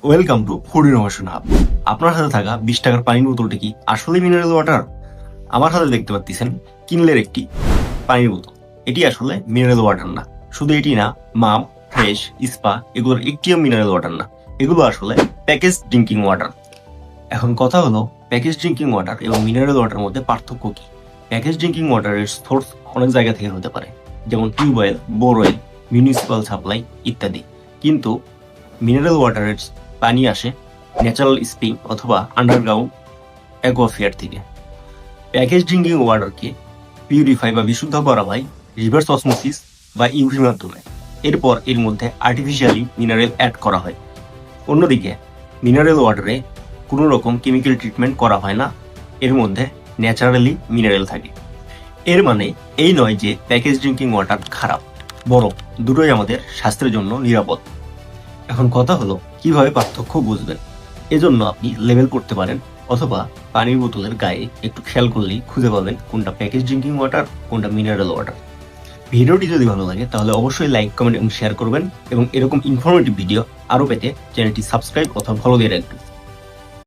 Welcome to food innovation hub. আপনার হাতে থাকা 20 টাকার পানির বোতলটি কি আসলে মিনারেল ওয়াটার? আমার হাতে দেখতে পাচ্ছেন কিনলের একটি পানির বোতল। এটি আসলে মিনারেল ওয়াটার না। শুধু এটি না, মাম, ফ্রেশ, স্পা এগুলোর একটিও মিনারেল ওয়াটার না। এগুলো আসলে প্যাকেজ ড্রিঙ্কিং ওয়াটার। এখন কথা হলো, প্যাকেজ ড্রিঙ্কিং ওয়াটার এবং মিনারেল ওয়াটার মধ্যে পার্থক্য কি? প্যাকেজ ড্রিঙ্কিং ওয়াটারের সোর্স অনেক জায়গা থেকে হতে পারে, যেমন টিউবওয়েল, বোরওয়েল, মিউনিসিপাল সাপ্লাই ইত্যাদি। কিন্তু মিনারেল ওয়াটারের পানি আসে ন্যাচারাল স্প্রিং অথবা আন্ডারগ্রাউন্ড অ্যাকোয়াফিয়ার থেকে। প্যাকেজ ড্রিঙ্কিং ওয়াটারকে পিউরিফাই বা বিশুদ্ধ করা হয় রিভার্স অসমোসিস বা ইউভি মাধ্যমে। এরপর এর মধ্যে আর্টিফিশিয়ালি মিনারেল অ্যাড করা হয়। অন্যদিকে মিনারেল ওয়াটারে কোনো রকম কেমিক্যাল ট্রিটমেন্ট করা হয় না, এর মধ্যে ন্যাচারালি মিনারেল থাকে। এর মানে এই নয় যে প্যাকেজ ড্রিঙ্কিং ওয়াটার খারাপ, বরং দুটোই আমাদের স্বাস্থ্যের জন্য নিরাপদ। এখন কথা হলো কিভাবে পার্থক্য বুঝবেন। এজন্য আপনি লেবেল করতে পারেন, অথবা পানির বোতলের গায়ে একটু খেয়াল করলেই খুঁজে পাবেন কোনটা প্যাকেজ ড্রিঙ্কিং ওয়াটার, কোনটা মিনারেল ওয়াটার। ভিডিওটি যদি ভালো লাগে তাহলে অবশ্যই লাইক, কমেন্ট এবং শেয়ার করবেন, এবং এরকম ইনফরমেটিভ ভিডিও আরও পেতে চ্যানেলটি সাবস্ক্রাইব অথবা ফলো দিয়ে রাখবেন।